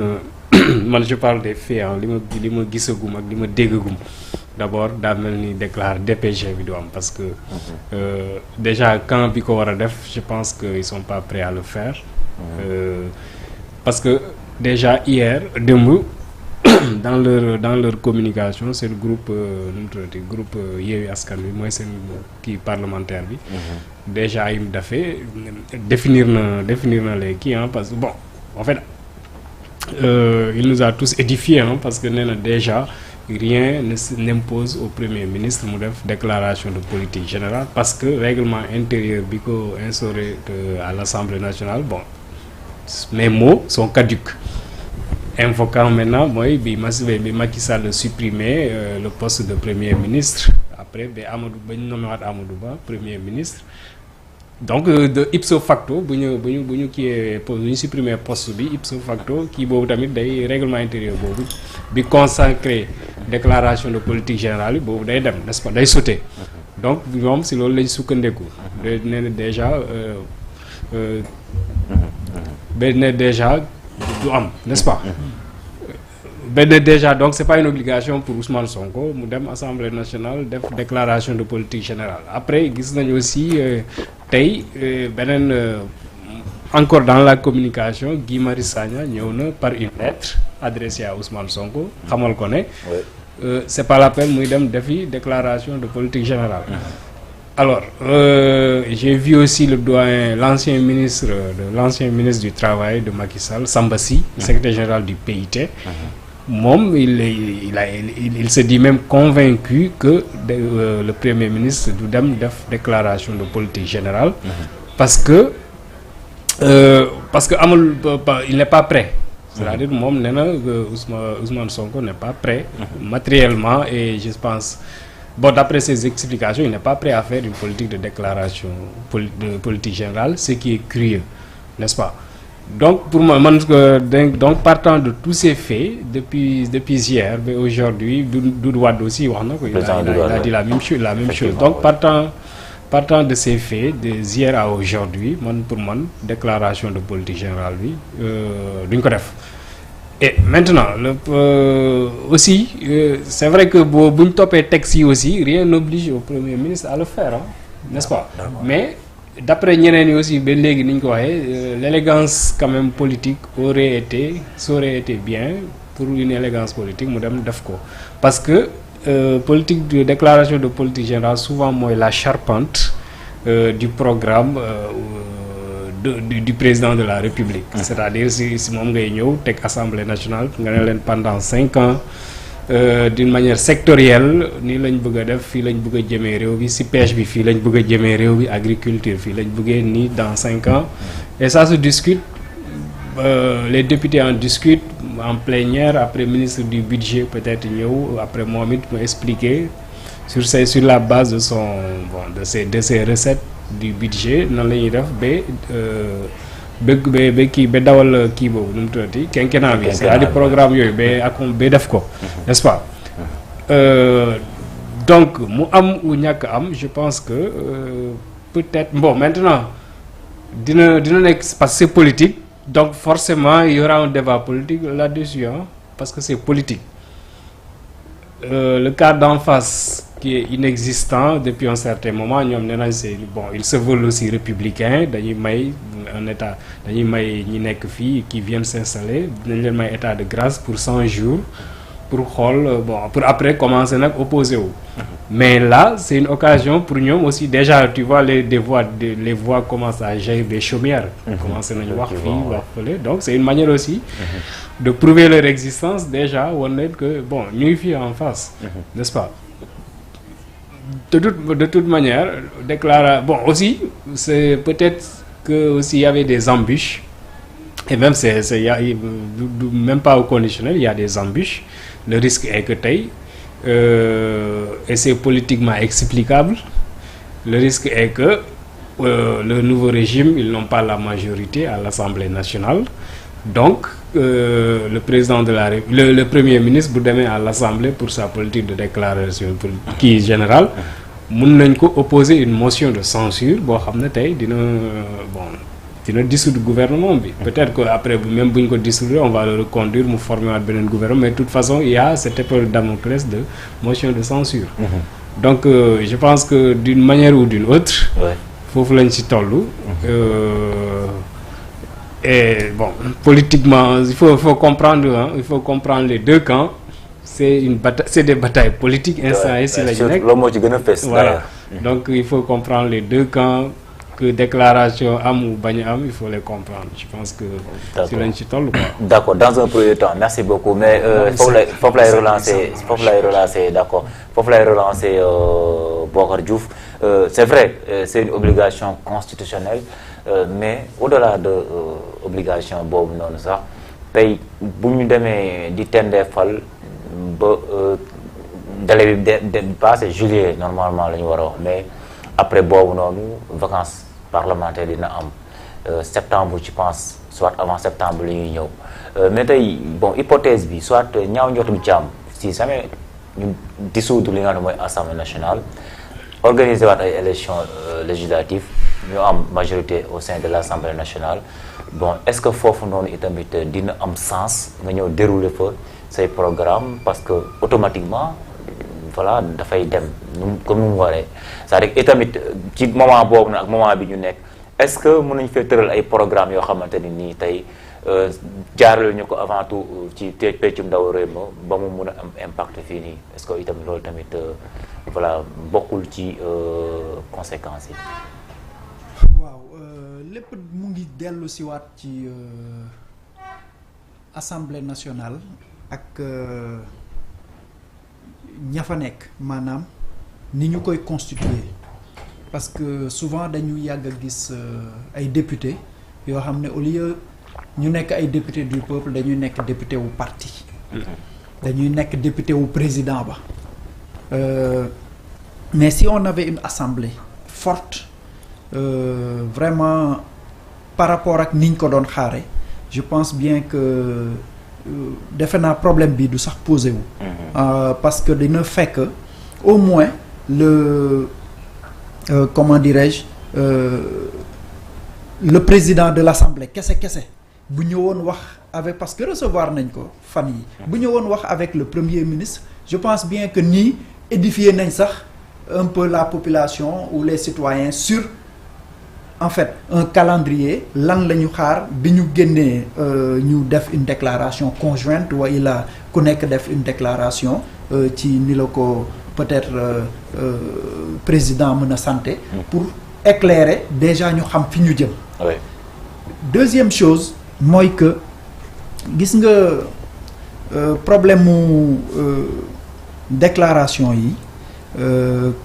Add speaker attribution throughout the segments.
Speaker 1: man je parle des faits ah li ma gisagum ak li ma déggagum d'abord daa mel ni déclare DPG bi du am parce que déjà camp bi ko war a def je pense que ils sont pas prêts à le faire parce que déjà hier démb dans leur communication c'est le groupe nu mu tuddati groupe Yewwi Askan Wi mooy seen kii parlementaire bi déjà im dafee définir na les kii parce que bon en fait il nous a tous édifiés parce que nee na déjà rien n'impose au premier ministre mu def déclaration de politique générale parce que règlement intérieur bi ko instauré à l'Assemblée nationale bon mes mots sont caducs invoquant maintenant mooy bi Macky Sall supprimé le poste de premier ministre après ba ñu nommé waat Amadou Ba premier ministre donc de ipso facto bu ñu kiiyee bu ñu supprimer poste bi ipso facto kii boobu tamit day règlement intérieur boobu bi consacré déclaration de politique générale yi boobu day dem n'est-ce pas day sauter donc ñoom si loolu lañ sukkandeku nee na déjà benn déjà du am n'est-ce pas benn déjà donc c'est pas une obligation pour Ousmane Sonko mu dem Assemblée nationale def déclaration de politique générale après gis nañu aussi tey beneen encore dans la communication Guy Marius Sagna ñëw na par une lettre adressée à Ousmane Sonko xamal ko ne c'est pas la peine muy dem defi déclaration de politique générale alors j'ai vu aussi l'ancien ministre du travail de Macky Sall Samba Sy secrétaire général du PIT moom il se dit même convaincu que le premier ministre du dem def déclaration de politique générale parce que amul il n'est pas prêt c'est-à-dire moom nee na Ousmane Sonko n'est pas prêt matériellement et je pense bon d'après ses explications il n'est pas prêt à faire une politique de déclaration de politique générale ce qui est curieux n'est-ce pas donc pour moi donc partant de tous ces faits depuis hier mais aujourd'hui Doudou Wade aussi wax na ko il a dit la même chose donc partant de ces faits d'hier à aujourd'hui pour man déclaration de politique générale bi duñ ko def et maintenant aussi c'est vrai que bu ñu toppee texte yi aussi rien n'oblige au premier ministre à le faire n'est-ce pas mais d'après ñeneen yi aussi ba léegi ni ñu ko waxee l'élégance quand même politique ça aurait été bien pour une élégance politique mu dem def ko parce que politique de déclaration de politique générale souvent mooy la charpente du programme du président de la République c'est-à-dire si moom ngay ñëw teg Assemblée nationale nga ne leen pendant 5 ans d'une manière sectorielle nii lañ bëgg a def fii lañ bëgg a jëmee réew bi si pêche bi fii lañ bëgg a jëmee réew bi agriculture fii lañ bëggee nii dans 5 ans et ça se discute les députés en discutent en plénière après ministre du budget peut-être ñëw après moom it mu expliquer sur la base de ses recettes du budget nan la ñuy def ba kii ba dawal kii boobu nu mu tuddati quinquennat bi c'est-à-dire programme yooyu ba def ko n'est-ce pas donc mu am ou ñàkk am je pense que peut-être bon maintenant dina nekk parce que c'est politique donc forcément il y aura un débat politique là-dessus parce que c'est politique le cas d'en face qui est inexistant depuis un certain moment ñoom nee nañ c'est bon ils se veulent aussi républicains dañuy may un état dañuy may ñi nekk fii qui viennent s'installer dañ leen may état de grâce pour 100 jours pour xool pour après commencer nag opposé wu mais là c'est une occasion pour ñoom aussi déjà tu vois les voix commencent à jaillir des chaumières commencé nañu wax fii wax fële donc c'est une manière aussi de prouver leur existence déjà wan leen que bon ñu ngi fii en face n'est-ce pas de toute manière aussi c'est peut-être que aussi il y avait des embûches et même même pas au conditionnel il y a des embûches le risque est que tey et c'est politiquement explicable le risque est que le nouveau régime ils n'ont pas la majorité à l'Assemblée nationale donc le président de le premier ministre bu demee à l'Assemblée pour sa politique de déclaration kii générale mën nañ ko opposer une motion de censure boo xam ne tey dina dina dissoudre gouvernement bi. Peut-être que après même bu ñu ko dissoudre on va le reconduire mu former waat beneen gouvernement mais de toute façon il y a cette épée de Damoclès de motion de censure. Donc je pense que d'une manière ou d'une autre. foofu lañ ci toll. Et bon politiquement il faut comprendre il faut comprendre les deux camps. C'est des batailles politiques installées si la ñu nekk.
Speaker 2: loolu moo ci gën a fees.
Speaker 1: Voilà donc il faut comprendre les deux camps. Que déclaration am ou bañ a am il faut les comprendre je pense que. si lañ ci toll quoi.
Speaker 2: D'accord dans un premier temps merci beaucoup mais foofu lay relancer d'accord foofu lay relancer Bokar Diouf c'est vrai c'est une obligation constitutionnelle mais au-delà de obligation boobu noonu sax tey bu ñu demee di tendeefal ba délai bi passé juillet normalement la ñu war a wax mais après boobu noonu vacances parlementaires dina am septembre je pense soit avant septembre la ñuy ñëw mais tey bon hypothèse bi soit ñaaw njort bi ci am si jamais ñu dissoudre li nga xam ne mooy assemblée nationale organiser waat ay élections législatives ñu am majorité au sein de l'assemblée nationale bon est-ce que foofu noonu itamit dina am sens nga ñëw dérouler fa say programme parce que automatiquement voilà dafay dem comme nu mu waree c'est-à-dire itamit ci moment boobu nag ak moment bi ñu nekk est-ce que mën nañu fee tëral ay programme yoo xamante ni nii tey jaarale ñu ko avant tout ci peccum ndaw réew ma ba mu mun a am impact fii nii est-ce que itamit loolu tamit voilà bokkul ci conséquences yi.
Speaker 3: waaw lépp mu ngi dellu si waat ci assemblée nationale ak ña fa nekk maanaam ni ñu koy constituer parce que souvent dañu yàgg a gis ay députés yoo xam ne au lieu ñu nekk ay députés du peuple dañuy nekk député wu parti dañuy nekk député wu président ba mais si on avait une assemblée forte vraiment par rapport ak niñ ko doon xaare je pense bien que defe naa problème bi du sax posé wu parce que dina fekk au moins le comment dirais-je le président de l'assemblée kese bu ñëwoon wax avec parce que recevoir nañ ko fan yi bu ñëwoon wax avec le premier ministre je pense bien que nii édifier nañ sax un peu la population ou les citoyens sur en fait un calendrier lan la ñu xaar bi ñu génnee ñu def une déclaration conjointe wala ku nekk def une déclaration ci ni la ko peut-être président mën a santé pour éclairer déjà ñu xam fi ñu jëm. Deuxième chose mooy que gis nga problème mu déclaration yi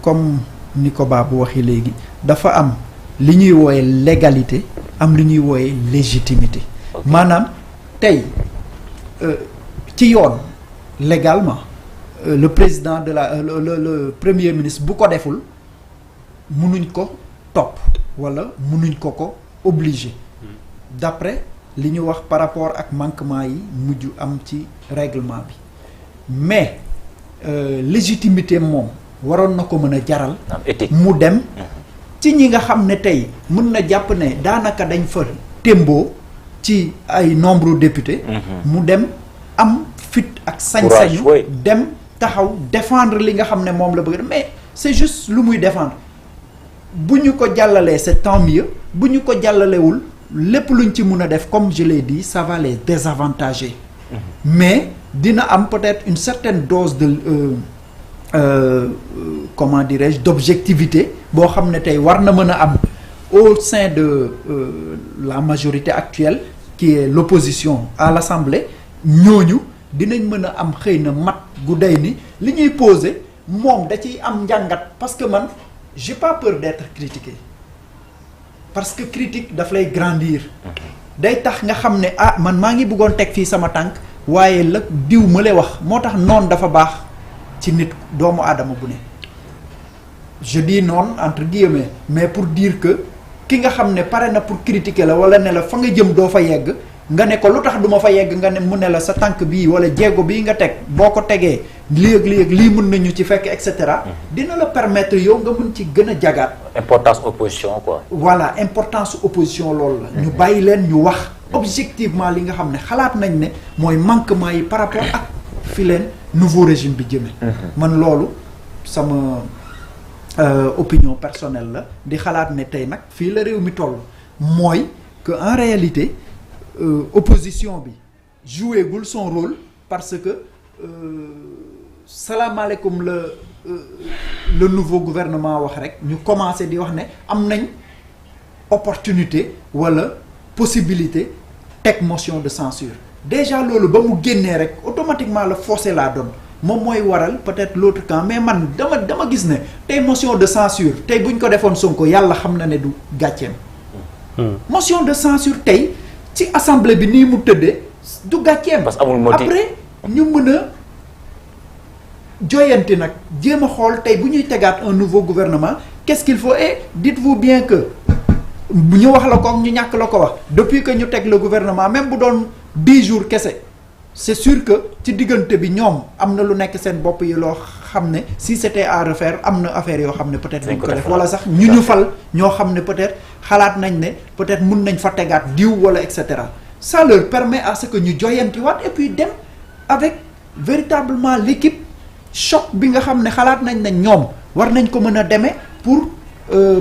Speaker 3: comme ni ko Babou waxee léegi dafa am li ñuy wooye légalité am li ñuy wooye légitimité maanaam tey ci yoon légalement le président de la le premier ministre bu ko deful mënuñ ko topp walla mënuñ ko obligé d'après li ñu wax par rapport ak manquement yi mujj am ci règlement bi mais légitimité moom waroon na ko mën a jaral mu dem ci ñi nga xam ne tey mën na jàpp ne daanaka dañ fa témboo ci ay nombre député mu dem am fit ak sañ-sañu dem taxaw défendre li nga xam ne moom la bëgg mais c'est juste lu muy défendre bu ñu ko jàllalee c'est tant mieux bu ñu ko jàllalewul lépp luñ ci mun a def comme je l'ai dit ça va les désavantager mais dina am peut-être une certaine dose de comment dirais-je d'objectivité boo xam ne tey war na mën a am au sein de la majorité actuelle qui est l'opposition à l'Assemblée ñooñu dinañ mën a am xëy na mat gu day ni li ñuy poser moom da ciy am njàngat parce que man j'ai pas peur d'être critiqué parce que critique daf lay grandir day tax nga xam ne ah man maa ngi bëggoon teg fii sama tànk waaye la diw ma lay wax moo tax noonu dafa baax ci nit doomu aadama bu ne je dis noonu entre guillemets mais pour dire que ki nga xam ne pare na pour critiquer la wala ne la fa nga jëm doo fa yegg nga ne ko lu tax du ma fa yegg nga ne mu ne la sa tànk bii wala jéego bii nga teg boo ko tegee lii ak lii ak lii mën nañu ci fekk et cetera. dina la permettre yow nga mën ci gën a jagaat.
Speaker 2: importance opposition quoi.
Speaker 3: voilà importance opposition loolu la. ñu bàyyi leen ñu wax objectivement li nga xam ne xalaat nañ ne mooy manquement yi par rapport ak fi leen nouveau régime bi jëmee. man loolu sama opinion personnelle la di xalaat ne tey nag fii la réew mi toll mooy que en réalité opposition bi joué gul son rôle parce que salaamaaleykum le nouveau gouvernement wax rek ñu commencé di wax ne am nañ opportunité wala possibilité teg motion de censure déjà loolu ba mu génnee rek automatiquement le fossé laa doon moom mooy waral peut-être l'autre camp mais man dama gis ne tey motion de censure tey bu ñu ko defoon Sonko yàlla xam na ne du gàcceem. motion de censure tey ci assemblée bi nii mu tëddee du gàcceem.
Speaker 2: parce que amul motif
Speaker 3: après ñu mën a joyanti nag jéem a xool tey bu ñuy tegaat un nouveau gouvernement qu'est-ce qu'il faut et dites-vous bien que bu ñu wax la ko ñu ñàkk la ko wax depuis que ñu teg le gouvernement même bu doon 10 jours kese. c'est sûr que ci diggante bi ñoom am na lu nekk seen bopp yi loo xam ne si c'était à refaire am na affaire yoo xam ne peut-être duñ ko def wala sax ñu fal ñoo xam ne peut-être xalaat nañ ne peut-être mun nañ fa tegaat diw wala et cetera ça leur permet à ce que ñu joyantiwaat et puis dem avec véritablement l'équipe choc bi nga xam ne xalaat nañ ne ñoom war nañ ko mën a demee pour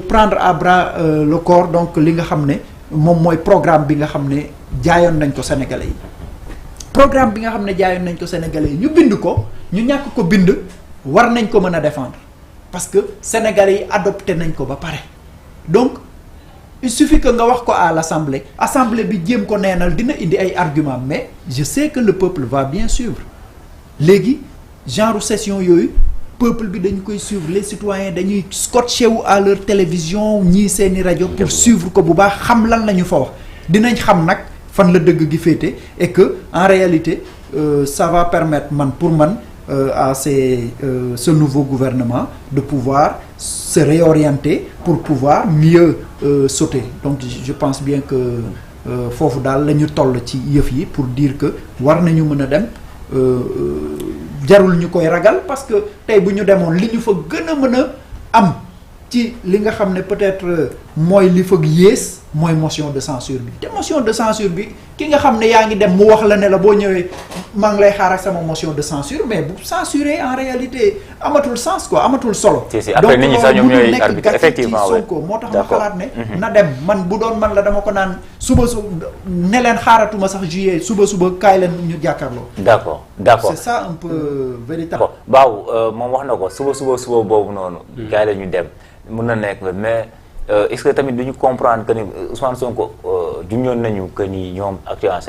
Speaker 3: prendre à bras le corps donc li nga xam ne moom mooy programme bi nga xam ne jaayoon nañ ko Sénégalais yi programme bi nga xam ne jaayoon nañ ko Sénégalais yi ñu bind ko ñu ñàkk ko bind war nañ ko mën a défendre parce que Sénégalais yi adopté nañ ko ba pare donc il suffit que nga wax ko à l'Assemblée assemblée bi jéem ko neenal dina indi ay arguments mais je sais que le peuple va bien suivre léegi genre session yooyu peuple bi dañu koy suivre les citoyens dañuy scotché wu à leur télévision ñii seeni rajo pour suivre ko bu baax xam lan la ñu fa wax dinañ xam nag fan la dëgg gi féete et que en réalité ça va permettre pour man à ce nouveau gouvernement de pouvoir se réorienter pour pouvoir mieux sauter donc je pense bien que foofu daal la ñu toll ci yëf yi pour dire que war nañu mën a dem jarul ñu koy ragal parce que tey bu ñu demoon li ñu fa gën a mën a am ci li nga xam ne peut-être mooy li fa yées mooy motion de censure bi te motion de censure bi ki nga xam ne yaa ngi dem mu wax la ne la boo ñëwee maa ngi lay xaar ak sama motion de censure mais bu censurer en réalité amatul sens quoi amatul solo.
Speaker 2: si après nit ñi sax ñoom ñooy arbitre effectivement
Speaker 3: Sonko moo tax ma xalaat ne. na dem man bu doon man la dama ko naan suba ne leen xaaratuma sax juillet suba kaay leen ñu jàkkaarloo.
Speaker 2: d'accord
Speaker 3: c'est ça un peu véritable.
Speaker 2: Baaw moom wax na ko suba boobu noonu. kaay leen ñu dem mën na nekk mais. est-ce que tamit duñu comprendre que ni Ousmane Sonko junjoon nañu que ni ñoom actuellement